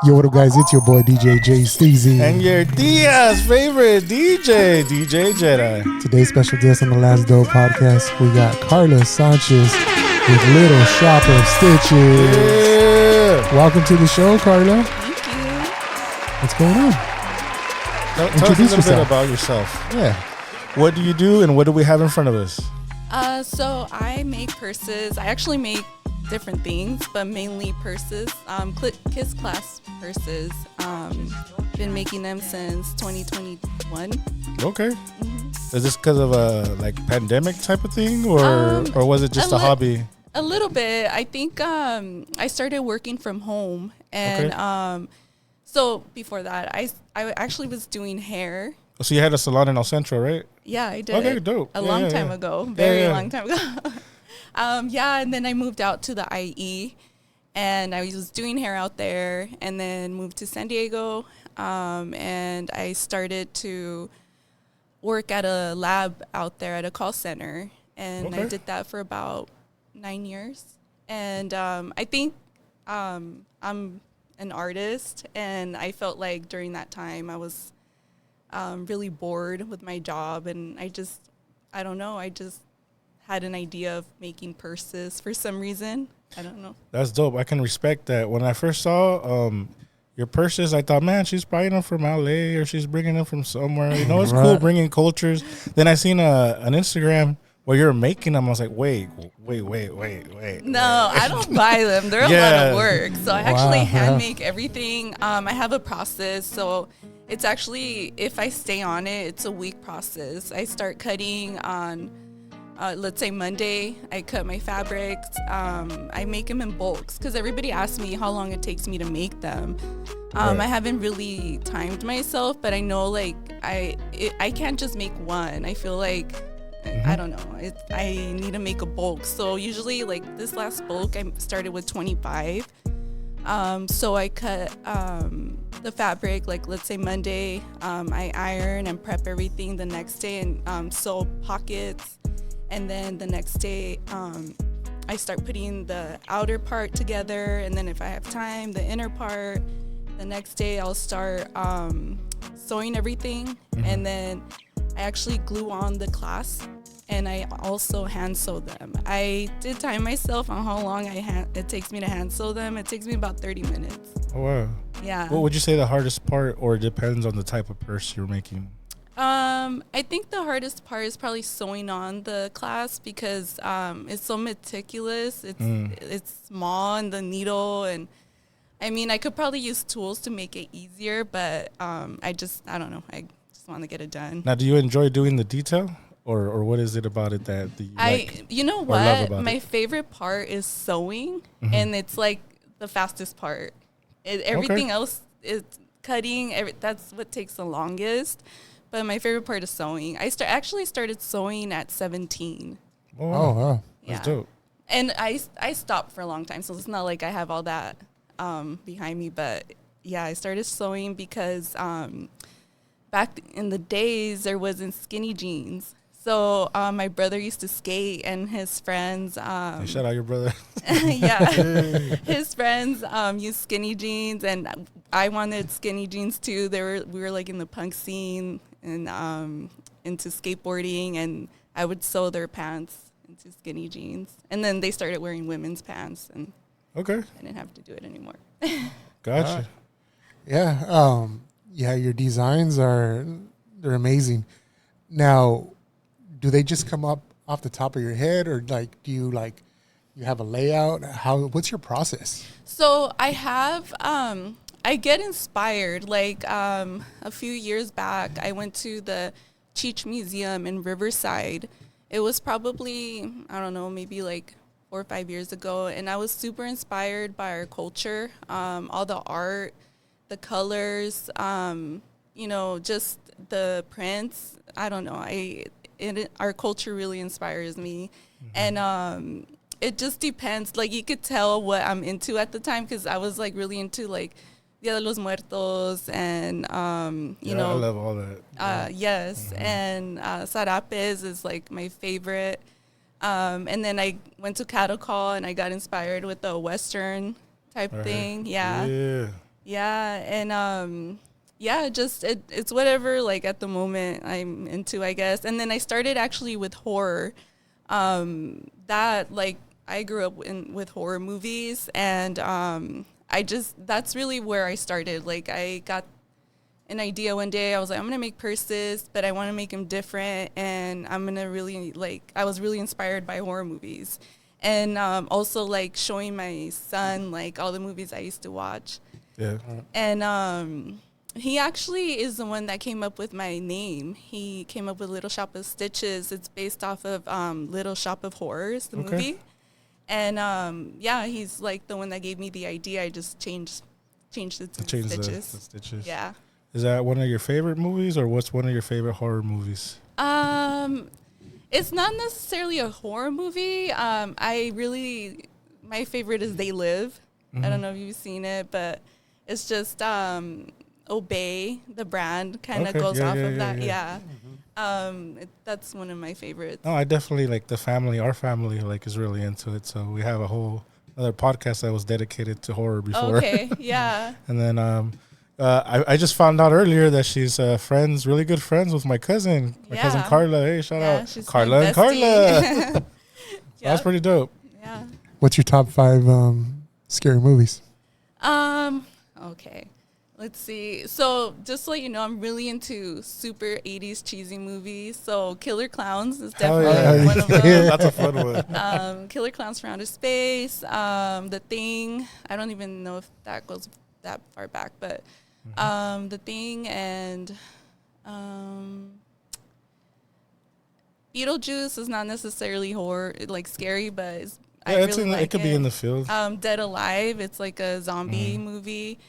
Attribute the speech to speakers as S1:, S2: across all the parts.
S1: Yo, what up, guys? It's your boy DJ J Steezy.
S2: And your Diaz favorite DJ Jedi.
S1: Today's special guest on the Last Dope podcast, we got Karla Sanchez with Little Shop of Stitches.
S2: Yeah.
S1: Welcome to the show, Karla.
S3: Thank you.
S1: What's going on?
S2: Tell us a
S1: Introduce
S2: little
S1: yourself.
S2: bit about yourself.
S1: Yeah.
S2: What do you do and what do we have in front of us?
S3: So I make purses. I actually make different things, but mainly purses. Kiss class purses. Been making them since 2021.
S2: Okay. Mm-hmm. Is this because of a pandemic type of thing, or was it just a hobby?
S3: A little bit. I think I started working from home, and so before that, I actually was doing hair.
S2: So you had a salon in El Centro, right?
S3: Yeah, I did.
S2: Okay, dope.
S3: A long time ago. Very long time ago. And then I moved out to the IE, and I was doing hair out there, and then moved to San Diego, and I started to work at a lab out there at a call center, and I did that for about 9 years. And I think I'm an artist, and I felt like during that time I was really bored with my job, and I just had an idea of making purses for some reason. I don't know.
S2: That's dope. I can respect that. When I first saw your purses, I thought, man, she's buying them from LA or she's bringing them from somewhere. You know, it's cool bringing cultures. Then I seen an Instagram where you're making them. I was like, wait.
S3: No, I don't buy them. They're a lot of work. So I actually hand make everything. I have a process. So it's actually, if I stay on it, it's a week process. I start cutting on, let's say Monday, I cut my fabrics. I make them in bulks because everybody asks me how long it takes me to make them. I haven't really timed myself, but I know I can't just make one. I feel like, I don't know, I need to make a bulk. So usually this last bulk, I started with 25. So I cut the fabric, let's say Monday, I iron and prep everything the next day and sew pockets. And then the next day, I start putting the outer part together. And then if I have time, the inner part. The next day, I'll start sewing everything. And then I actually glue on the clasp. And I also hand sew them. I did time myself on how long it takes me to hand sew them. It takes me about 30 minutes.
S2: Oh, wow.
S3: Yeah.
S2: What would you say the hardest part, or it depends on the type of purse you're making?
S3: I think the hardest part is probably sewing on the clasp because it's so meticulous. It's small, and the needle, and I mean, I could probably use tools to make it easier, but I don't know. I just want to get it done.
S2: Now, do you enjoy doing the detail, or what is it about it that you like?
S3: You know what? My favorite part is sewing, and it's the fastest part. Everything else is cutting. That's what takes the longest. But my favorite part is sewing. I actually started sewing at 17.
S2: Oh, wow.
S3: Yeah.
S2: That's dope.
S3: And I stopped for a long time, so it's not like I have all that behind me. But, yeah, I started sewing because back in the days, there wasn't skinny jeans. So my brother used to skate, and his friends...
S2: shout out your brother.
S3: Yeah. His friends used skinny jeans, and I wanted skinny jeans, too. We were in the punk scene and into skateboarding, and I would sew their pants into skinny jeans. And then they started wearing women's pants, and I didn't have to do it anymore.
S2: Gotcha.
S1: Yeah. Your designs they're amazing. Now, do they just come up off the top of your head, or do you you have a layout? What's your process?
S3: So I have I get inspired. A few years back, I went to the Cheech Museum in Riverside. It was probably, I don't know, maybe 4 or 5 years ago, and I was super inspired by our culture, all the art, the colors, just the prints. I don't know. Our culture really inspires me, and it just depends. You could tell what I'm into at the time because I was really into Dia de los Muertos and I
S2: love all that.
S3: Yes, and Sarapes is my favorite. And then I went to cattle call and I got inspired with the Western type thing. Yeah. Yeah, and yeah, just it's whatever like at the moment I'm into, I guess. And then I started actually with horror. That like I grew up with horror movies, and that's really where I started. Like I got an idea one day. I was like, I'm gonna make purses, but I want to make them different, and I'm gonna really like. I was really inspired by horror movies, and also like showing my son like all the movies I used to watch.
S2: Yeah.
S3: And he actually is the one that came up with my name. He came up with Little Shop of Stitches. It's based off of Little Shop of Horrors, the movie. And yeah, he's like the one that gave me the idea. I just changed it to Stitches.
S2: The Stitches.
S3: Yeah.
S2: Is that one of your favorite movies, or what's one of your favorite horror movies?
S3: It's not necessarily a horror movie. My favorite is They Live. I don't know if you've seen it, but it's just Obey, the brand, kind of goes off of that. Yeah. That's one of my favorites.
S2: No, I definitely like our family like is really into it. So we have a whole other podcast that was dedicated to horror before.
S3: Okay, yeah.
S2: And then I just found out earlier that she's really good friends with my cousin cousin Karla. Hey, shout out Karla and Karla. That's pretty dope.
S3: Yeah.
S1: What's your top 5 scary movies?
S3: Okay. Let's see. So just so you know, I'm really into super 80s cheesy movies. So Killer Clowns is definitely one of them.
S2: That's a fun one.
S3: Killer Clowns from Outer Space. The Thing. I don't even know if that goes that far back, but The Thing and Beetlejuice is not necessarily horror, like scary, but
S2: it could be in the field.
S3: Dead Alive. It's like a zombie movie.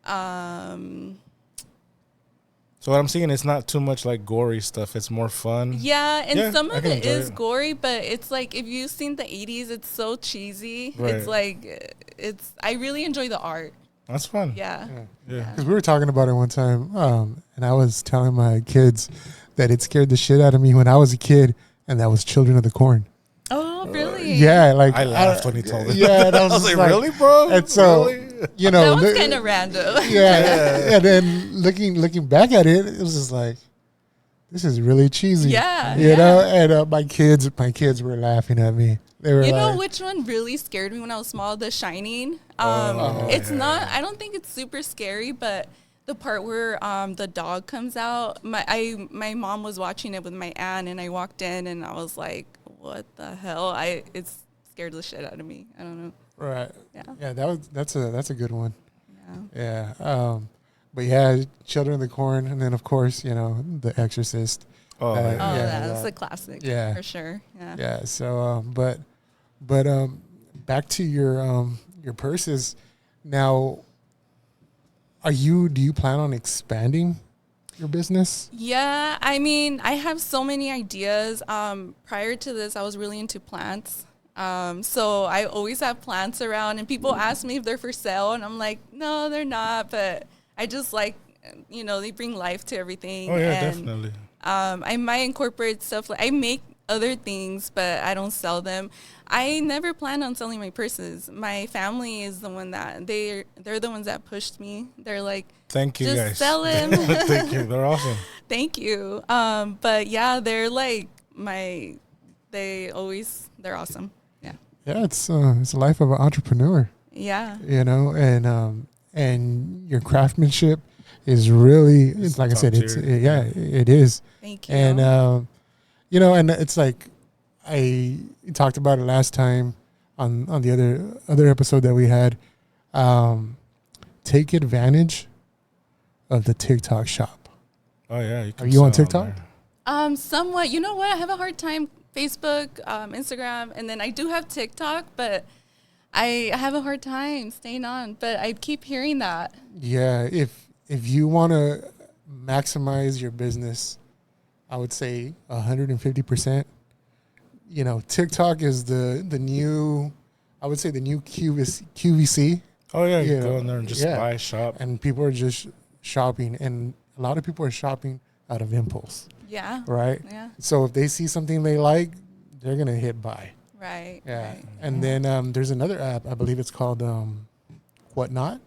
S2: So what I'm seeing, it's not too much like gory stuff. It's more fun.
S3: Yeah, and some of it is gory, but it's like if you've seen the 80s, it's so cheesy. Right. It's like I really enjoy the art.
S2: That's fun.
S3: Yeah.
S1: Because we were talking about it one time, and I was telling my kids that it scared the shit out of me when I was a kid, and that was Children of the Corn.
S3: Oh, really?
S1: Yeah, like
S2: I laughed when he told me.
S1: Yeah, and I was
S2: like, really, bro?
S1: And so, you know,
S3: that was kind of random.
S1: Yeah, and then looking back at it, it was just like, this is really cheesy.
S3: Yeah,
S1: you know. And my kids were laughing at me. They were.
S3: You know which one really scared me when I was small? The Shining. It's not. I don't think it's super scary, but the part where the dog comes out. My mom was watching it with my aunt, and I walked in, and I was like, what the hell? It's scared the shit out of me. I don't know.
S1: Right.
S3: Yeah.
S1: Yeah. That's a good one.
S3: Yeah.
S1: Yeah. But yeah, Children of the Corn, and then of course, you know, The Exorcist.
S3: That's a classic.
S1: Yeah.
S3: For sure. Yeah.
S1: Yeah. So, but back to your purses. Now, do you plan on expanding your business?
S3: Yeah, I mean, I have so many ideas. Prior to this, I was really into plants. So I always have plants around, and people ask me if they're for sale, and I'm like, no, they're not. But I just like, you know, they bring life to everything.
S2: Oh yeah,
S3: and,
S2: definitely.
S3: I might incorporate stuff like I make other things, but I don't sell them. I never plan on selling my purses. My family is the one that they're the ones that pushed me. They're like,
S2: thank you,
S3: just
S2: guys.
S3: Sell them.
S2: Thank you. They're awesome.
S3: Thank you. But yeah, they're like they're awesome. Yeah.
S1: Yeah, it's the life of an entrepreneur.
S3: Yeah.
S1: You know, and your craftsmanship is really, it's like I said, it is.
S3: Thank you.
S1: And you know, and it's like I talked about it last time on the other episode that we had. Take advantage of the TikTok shop.
S2: Oh yeah,
S1: are you on TikTok?
S3: Somewhat. You know what? I have a hard time. Facebook, Instagram, and then I do have TikTok, but I have a hard time staying on. But I keep hearing that. Yeah,
S1: if you want to maximize your business, I would say 150%. You know, TikTok is the new, I would say the new QVC.
S2: Oh yeah, you go in there and just buy, shop,
S1: and people are just shopping, and a lot of people are shopping out of impulse.
S3: Yeah.
S1: Right?
S3: Yeah.
S1: So if they see something they like, they're going to hit buy.
S3: Right.
S1: Yeah.
S3: Right.
S1: And then there's another app, I believe it's called Whatnot.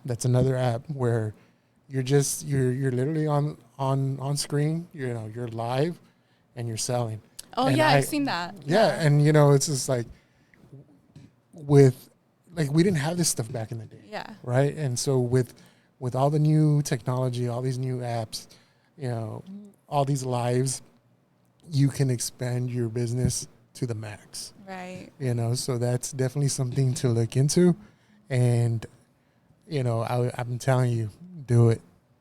S1: That's another app where you're literally on screen. You're live, and you're selling.
S3: Oh,
S1: and
S3: I've seen that.
S1: Yeah, and it's just like we didn't have this stuff back in the day.
S3: Yeah.
S1: Right, and so with all the new technology, all these new apps, all these lives, you can expand your business to the max.
S3: Right.
S1: So that's definitely something to look into, and I'm telling you, do it.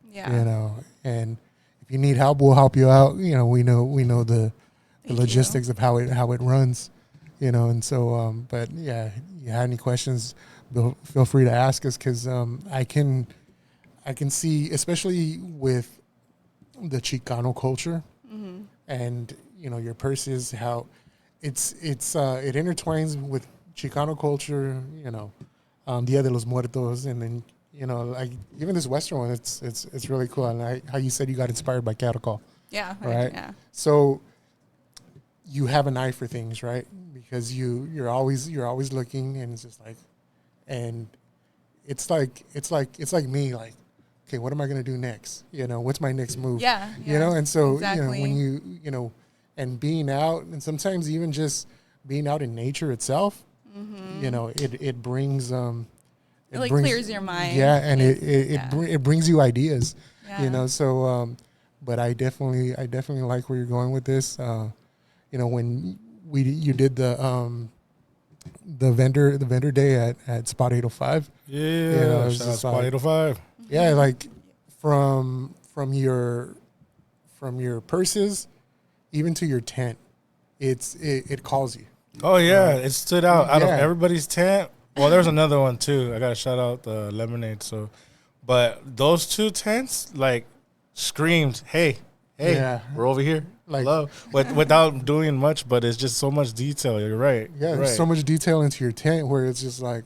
S3: Yeah.
S1: And if you need help, we'll help you out. We know the logistics of how it runs. And so but yeah, you have any questions, feel free to ask us, because I can see, especially with the Chicano culture, and your purses, how it intertwines with Chicano culture. Dia de los Muertos, and then like even this Western one, it's really cool. And how you said you got inspired by Caracol.
S3: Yeah.
S1: Right.
S3: Yeah.
S1: So you have an eye for things, right? Because you're always looking, and it's just like, and it's like me, like, okay, what am I gonna do next? What's my next move?
S3: Yeah.
S1: And so
S3: exactly.
S1: when you and being out, and sometimes even just being out in nature itself, it brings
S3: it clears your mind.
S1: Yeah, and it brings you ideas.
S3: Yeah.
S1: So but I definitely like where you're going with this. When you did the vendor day at Spot 805.
S2: Yeah, shout out Spot 805.
S1: Yeah, like from your purses even to your tent, it calls you.
S2: Oh yeah, it stood out of everybody's tent. Well, there's another one too. I gotta shout out the Lemonade. So, but those two tents like screamed, "Hey, we're over here." Like, hello, without doing much, but it's just so much detail. You're right.
S1: Yeah, there's so much detail into your tent where it's just like,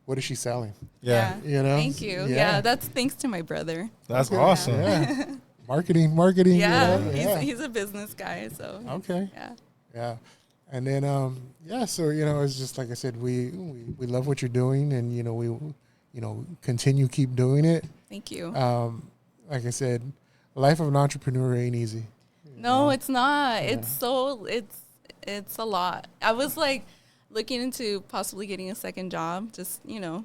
S1: what is she selling?
S2: Yeah.
S3: Thank you. Yeah, that's thanks to my brother.
S2: That's awesome.
S1: Yeah. Marketing.
S3: Yeah, he's a business guy. So
S1: okay. Yeah. And then so it's just like I said, we love what you're doing, and we keep doing it.
S3: Thank you.
S1: Like I said, life of an entrepreneur ain't easy.
S3: No, it's not. Yeah. It's a lot. I was like looking into possibly getting a second job, just to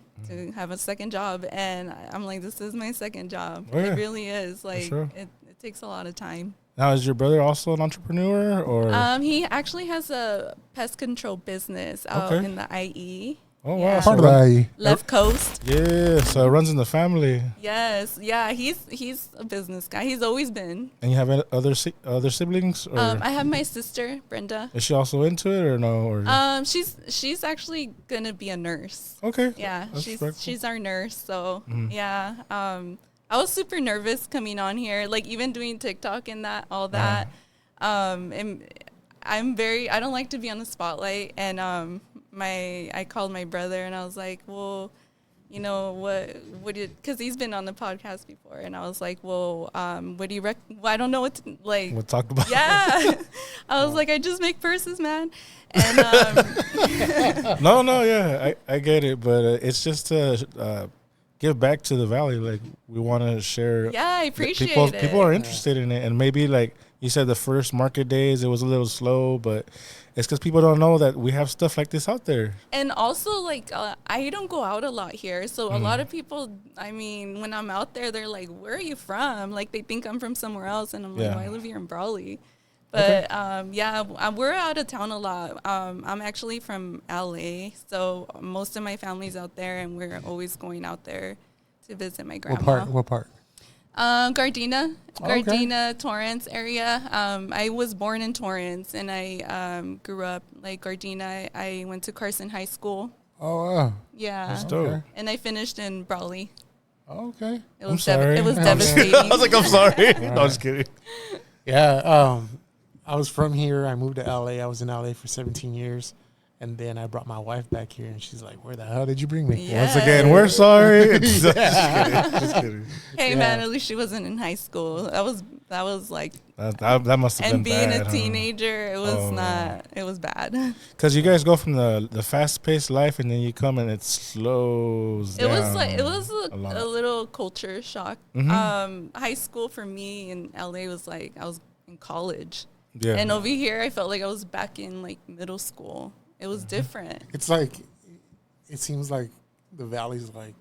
S3: have a second job, and I'm like, this is my second job. Oh, yeah. It really is. Like it takes a lot of time.
S2: Now, is your brother also an entrepreneur, or?
S3: He actually has a pest control business out in the IE.
S2: Oh, wow.
S1: Part of the IE.
S3: Left Coast.
S2: Yeah, so it runs in the family.
S3: Yes. Yeah, he's a business guy. He's always been.
S2: And you have other siblings? Or?
S3: I have my sister, Brenda.
S2: Is she also into it or no? Or?
S3: She's actually going to be a nurse.
S2: Okay.
S3: Yeah, she's our nurse. So, yeah. I was super nervous coming on here, like even doing TikTok and all that. And I don't like to be on the spotlight. And I called my brother and I was like, well, what because he's been on the podcast before. And I was like, well, what do you I don't know what to, like.
S2: We'll talk about.
S3: Yeah. I was like, I just make purses, man. And
S2: No, yeah, I get it. But it's just to give back to the valley. Like, we want to share.
S3: Yeah, I appreciate it.
S2: People are interested in it, and maybe like you said, the first market days it was a little slow, but it's because people don't know that we have stuff like this out there.
S3: And also, like, I don't go out a lot here, so a lot of people, I mean, when I'm out there, they're like, "Where are you from?" Like, they think I'm from somewhere else, and I'm like, "Oh, I live here in Brawley." But we're out of town a lot. I'm actually from LA, so most of my family's out there, and we're always going out there to visit my grandma.
S1: What part?
S3: Gardena, Torrance area. I was born in Torrance, and I grew up like Gardena. I went to Carson High School.
S1: Oh, wow.
S3: Yeah.
S2: That's dope. Okay.
S3: And I finished in Brawley.
S1: Okay.
S3: It was devastating.
S2: I was like, I'm sorry. No, I'm just kidding.
S1: Yeah. I was from here. I moved to LA. I was in LA for 17 years. And then I brought my wife back here, and she's like, "Where the hell did you bring me?"
S3: Yeah.
S2: Once again, we're sorry. Just kidding.
S3: Hey, man, at least she wasn't in high school. That That was like
S2: that must have been
S3: and being
S2: bad,
S3: a teenager, it was not. It was bad.
S2: Because you guys go from the fast paced life, and then you come and it slows down.
S3: It was a little culture shock. High school for me in LA was like I was in college. Yeah. And over here, I felt like I was back in like middle school. It was different.
S1: It's like, it seems like the Valley's like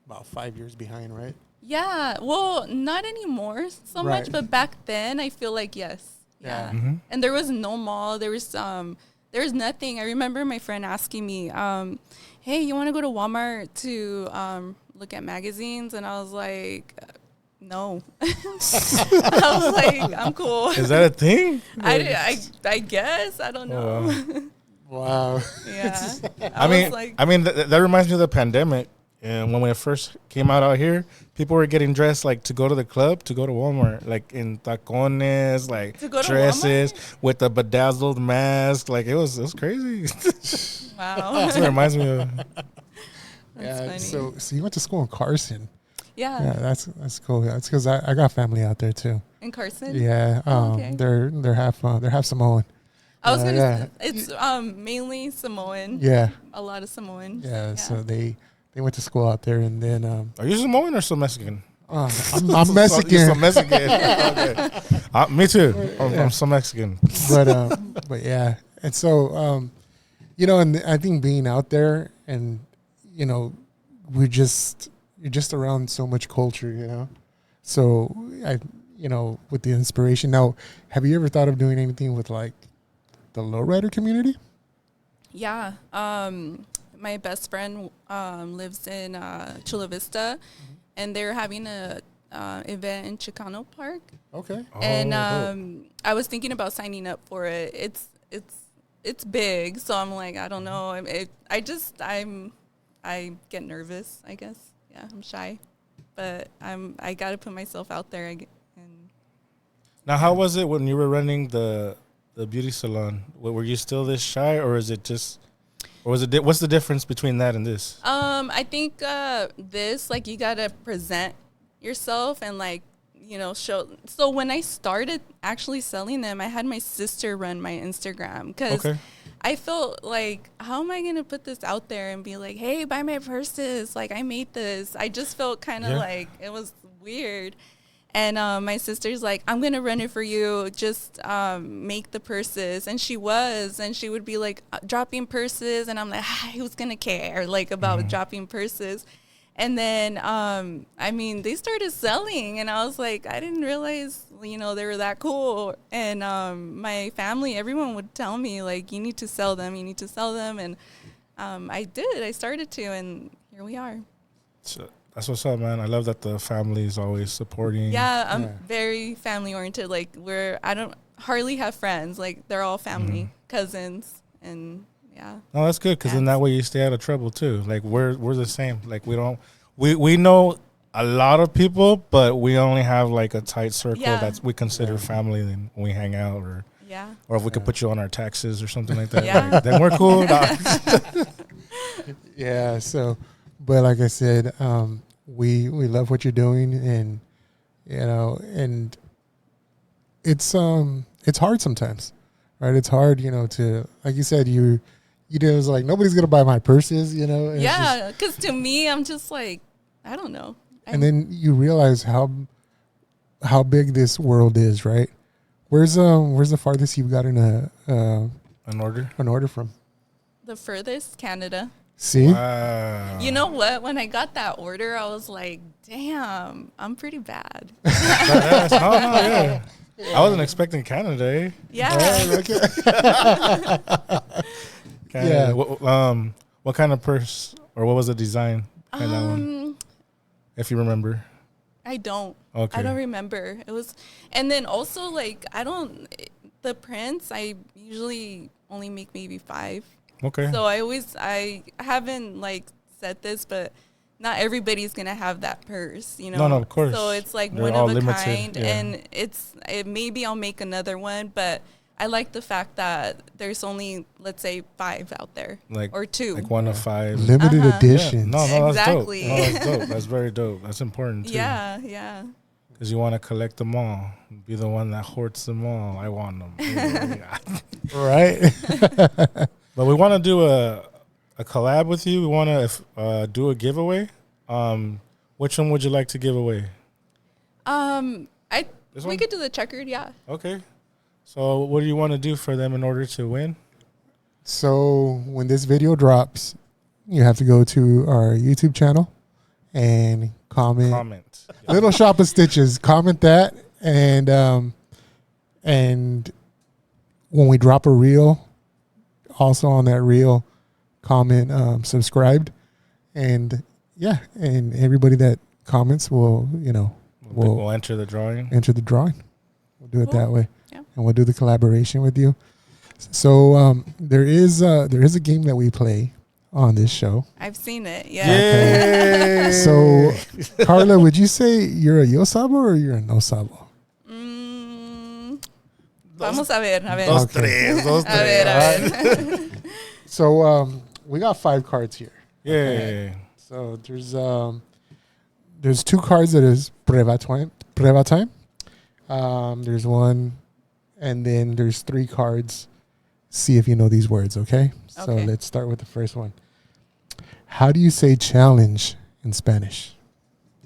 S1: about 5 years behind, right?
S3: Yeah. Well, not anymore so much, but back then I feel like yes. Yeah. And there was no mall. There was nothing. I remember my friend asking me, "Hey, you want to go to Walmart to look at magazines?" And I was like, no. I was like, I'm cool.
S2: Is that a thing?
S3: I guess. I don't know.
S1: Wow.
S3: Yeah.
S2: I mean, that reminds me of the pandemic. And when we first came out here, people were getting dressed like to go to the club, to go to Walmart, like in tacones, like dresses with a bedazzled mask. Like it was crazy.
S3: Wow.
S2: That's what it reminds me of.
S1: Yeah. So you went to school in Carson.
S3: Yeah.
S1: Yeah, that's cool. That's because I got family out there too.
S3: In Carson?
S1: Yeah.
S3: Okay.
S1: They're half Samoan.
S3: I was gonna say it's mainly Samoan.
S1: Yeah.
S3: A lot of Samoans.
S1: Yeah. So they went to school out there, and then
S2: are you Samoan or still Mexican?
S1: I'm Mexican.
S2: You're still Mexican. Okay. Me too. I'm still Mexican.
S1: But yeah, and so and I think being out there, and you're just around so much culture, So with the inspiration. Now, have you ever thought of doing anything with like the lowrider community?
S3: Yeah. My best friend lives in Chula Vista, and they're having a event in Chicano Park.
S1: Okay.
S3: And I was thinking about signing up for it. It's big, so I'm like, I don't know. I get nervous, I guess. Yeah, I'm shy, but I got to put myself out there. And
S2: now, how was it when you were running the beauty salon? Were you still this shy, or is it just? Or was it? What's the difference between that and this?
S3: I think this, like, you gotta present yourself and show. So when I started actually selling them, I had my sister run my Instagram because I felt like, how am I gonna put this out there and be like, hey, buy my purses? Like, I made this. I just felt kind of like it was weird. And my sister's like, I'm going to run it for you. Just make the purses. And she would be like dropping purses. And I'm like, who's going to care about dropping purses? And then, they started selling. And I was like, I didn't realize, they were that cool. And my family, everyone would tell me, like, you need to sell them. You need to sell them. And I did. I started to. And here we are.
S2: So that's what's up, man. I love that the family is always supporting.
S3: Yeah, I'm very family oriented. Like I don't hardly have friends. Like they're all family, cousins, and yeah.
S2: No, that's good because then that way you stay out of trouble too. Like we're the same. Like we know a lot of people, but we only have like a tight circle that we consider family. Then we hang out or if we could put you on our taxes or something like that, then we're cool.
S1: Yeah. So. But like I said, we love what you're doing, and and it's hard sometimes, right? It's hard, to, like you said, you was like, nobody's gonna buy my purses,
S3: Yeah, because to me, I'm just like, I don't know.
S1: And then you realize how big this world is, right? Where's the farthest you've gotten an order from?
S3: The furthest, Canada.
S1: See?
S2: Wow.
S3: You know what? When I got that order, I was like, damn, I'm pretty bad.
S2: I wasn't expecting Canada, eh?
S3: Yeah.
S2: Canada. Yeah. What kind of purse, or what was the design in that one? If you remember.
S3: I don't.
S2: Okay.
S3: I don't remember. It was, and then also, like, the prints, I usually only make maybe 5.
S2: Okay.
S3: So I haven't like said this, but not everybody's gonna have that purse,
S2: No, of course.
S3: So it's like
S2: They're
S3: one
S2: all
S3: of a
S2: limited,
S3: kind, and maybe I'll make another one, but I like the fact that there's only, let's say, 5 out there, or 2,
S2: like 1 of 5,
S1: limited editions.
S2: Yeah. No,
S3: exactly.
S2: That's dope. No, that's dope. That's very dope. That's important too.
S3: Yeah.
S2: because you want to collect them all. Be the one that hoards them all. I want them.
S1: Right.
S2: But we want to do a collab with you. We want to do a giveaway. Which one would you like to give away?
S3: We could do the checkered, yeah.
S2: Okay. So what do you want to do for them in order to win?
S1: So when this video drops, you have to go to our YouTube channel and comment. Little Shop of Stitches. Comment that, and when we drop a reel, also on that reel, comment subscribed, and yeah, and everybody that comments will we'll
S2: enter the drawing.
S1: We'll do it that way,
S3: yeah.
S1: And we'll do the collaboration with you. So there is a game that we play on this show.
S3: I've seen it. Yeah.
S1: Okay. So, Karla, would you say you're a yo sabo or you're a no sabo?
S3: Vamos a ver.
S2: Dos tres.
S3: A ver.
S1: So we got 5 cards here.
S2: Yeah.
S1: Okay. So there's 2 cards that is prueba time. There's one, and then there's 3 cards. See if you know these words, okay? So let's start with the first one. How do you say challenge in Spanish?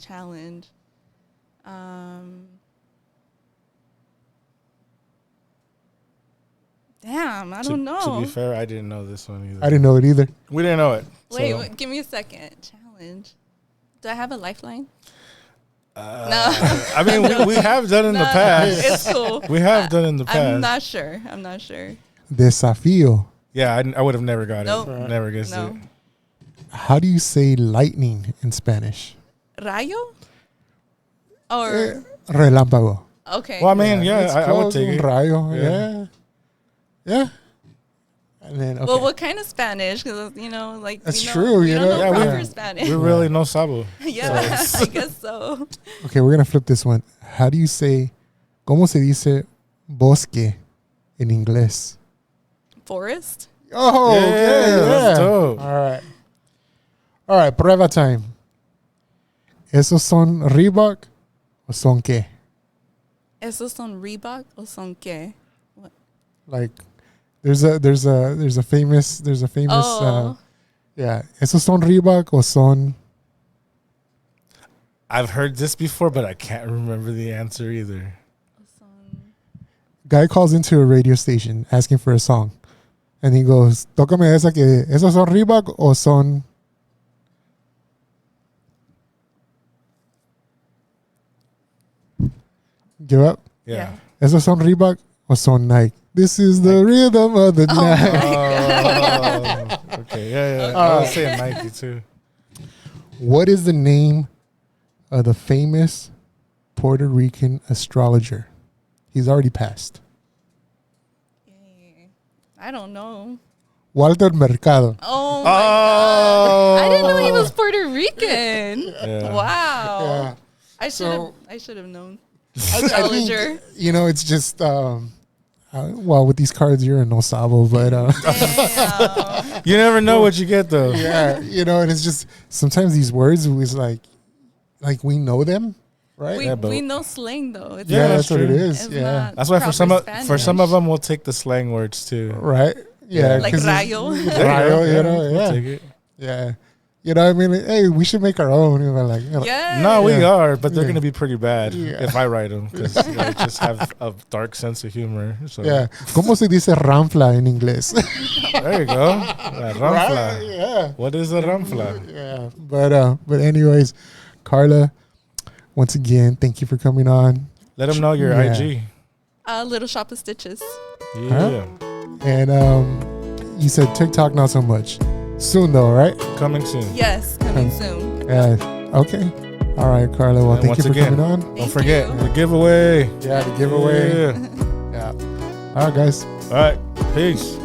S3: Challenge. Damn, I don't know.
S2: To be fair, I didn't know this one either.
S1: I didn't know it either.
S2: We didn't know it.
S3: Wait, give me a second. Challenge. Do I have a lifeline? No.
S2: I mean, we have done in the past.
S3: It's cool.
S2: We have done in the past.
S3: I'm not sure.
S1: Desafío.
S2: Yeah, I would have never got
S3: Nope.
S2: it. Never guessed it.
S1: How do you say lightning in Spanish?
S3: Rayo? Or
S1: Relámpago.
S3: okay.
S2: Well, I mean,
S1: It's
S2: I would
S1: close,
S2: take
S1: un
S2: it.
S1: Rayo. Yeah. And then
S3: Well, what kind of Spanish? Because
S1: That's true,
S3: We
S1: you
S3: don't
S1: know?
S3: know
S1: Yeah,
S3: proper
S1: we-
S3: Spanish.
S2: We really know sabo.
S3: Yeah, I guess so.
S1: Okay, we're gonna flip this one. How do you say? ¿Cómo se dice bosque in inglés?
S3: Forest?
S1: Oh,
S2: Yeah,
S1: okay,
S2: that's dope.
S1: All right. Prueba time. ¿Esos son Reebok o son qué?
S3: ¿Esos son Reebok o son qué? What?
S1: Like, there's a famous
S3: Oh.
S1: yeah. ¿Esos son Reebok o son?
S2: I've heard this before, but I can't remember the answer either.
S1: Guy calls into a radio station asking for a song, and he goes, "Tócame esa que esos son Reebok o son." Give up.
S2: Yeah.
S1: Esos son Reebok o son Nike. This is the rhythm of the night.
S2: Oh, okay. Yeah. I was saying Nike too.
S1: What is the name of the famous Puerto Rican astrologer? He's already passed.
S3: I don't know.
S1: Walter Mercado.
S3: Oh my God. I didn't know he was Puerto Rican.
S2: Yeah.
S3: Wow.
S1: Yeah.
S3: I should have known.
S1: I
S3: Astrologer.
S1: think, it's just well, with these cards you're a no sabo, but
S3: Damn.
S2: You never know what you get though.
S1: yeah, and it's just sometimes these words was like we know them, right?
S3: We know slang though. It's
S1: Yeah,
S3: not-
S1: that's what it
S2: true.
S1: is.
S3: it's
S1: Yeah.
S3: not
S2: That's why for
S3: proper
S2: some of
S3: Spanish.
S2: them we'll take the slang words too.
S1: Right? Yeah.
S3: Like
S1: 'cause it's-
S3: rayo.
S1: Rayo,
S2: We'll
S1: yeah.
S2: take it.
S1: Yeah. I mean, hey, we should make our own.
S3: Yeah.
S2: No, we
S1: Yeah.
S2: are, but they're
S1: Yeah.
S2: gonna be pretty bad
S1: Yeah.
S2: if I write them because I just have a dark sense of humor. So
S1: Yeah. ¿Cómo se dice ranfla en inglés?
S2: there you go. La ramfla.
S1: Right? Yeah.
S2: What is a ramfla?
S1: Yeah. But anyways, Karla, once again, thank you for coming on.
S2: Let them know your
S1: Yeah.
S2: IG.
S3: Little Shop of Stitches.
S2: Yeah,
S1: And you said TikTok not so much. Soon though, right?
S2: coming soon.
S3: Yes, coming soon.
S1: Yeah. Okay. All right, Karla. Well,
S2: And
S1: thank you
S2: once
S1: for
S2: again,
S1: coming on.
S2: Don't
S3: Thank
S2: forget
S3: you.
S2: the giveaway.
S1: Yeah, the giveaway.
S2: Yeah.
S1: Yeah. All right, guys.
S2: All right. Peace.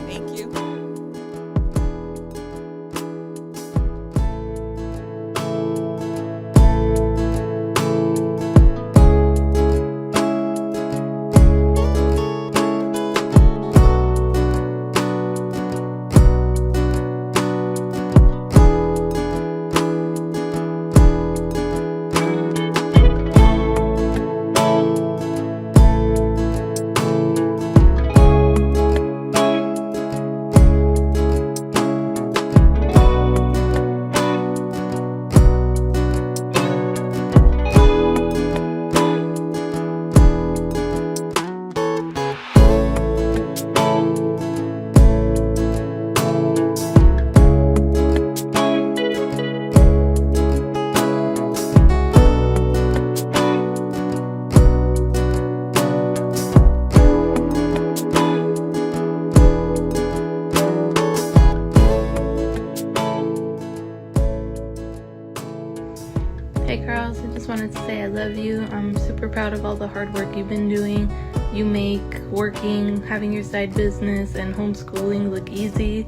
S4: wanted to say I love you. I'm super proud of all the hard work you've been doing. You make working, having your side business, and homeschooling look easy.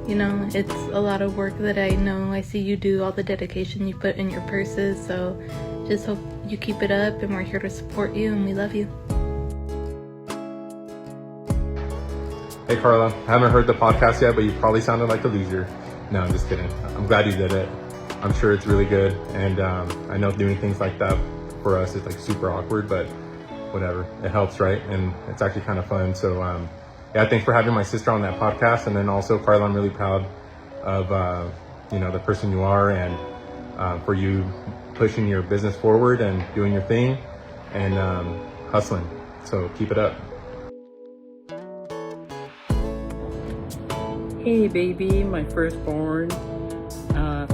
S4: You know, it's a lot of work that I know I see you do, all the dedication you put in your purses. So just hope you keep it up, and we're here to support you, and we love you.
S5: Hey Karla, I haven't heard the podcast yet, but you probably sounded like a loser. No, I'm just kidding. I'm glad you did it. I'm sure it's really good, and I know doing things like that for us is like super awkward, but whatever, it helps, right? And it's actually kind of fun. So yeah, thanks for having my sister on that podcast. And then also, Karla, I'm really proud of the person you are, and for you pushing your business forward and doing your thing and hustling. So keep it up.
S6: Hey baby, my firstborn.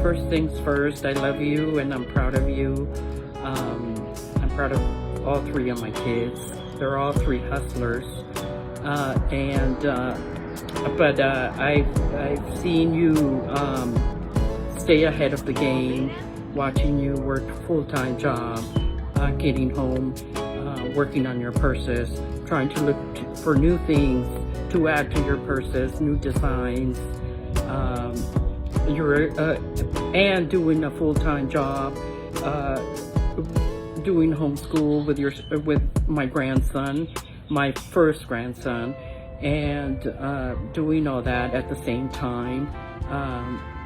S6: First things first, I love you and I'm proud of you. I'm proud of all three of my kids. They're all three hustlers. But I've seen you stay ahead of the game, watching you work a full-time job, getting home, working on your purses, trying to look for new things to add to your purses, new designs, and doing a full-time job, doing homeschool with my grandson, my first grandson, and doing all that at the same time.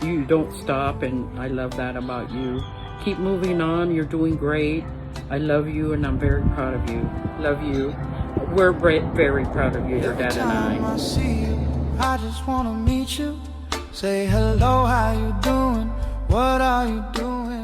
S6: You don't stop, and I love that about you. Keep moving on. You're doing great. I love you, and I'm very proud of you. Love you. We're very proud of you, your dad and I
S7: see you, I just wanna meet you. Say hello, how you doing? What are you doing?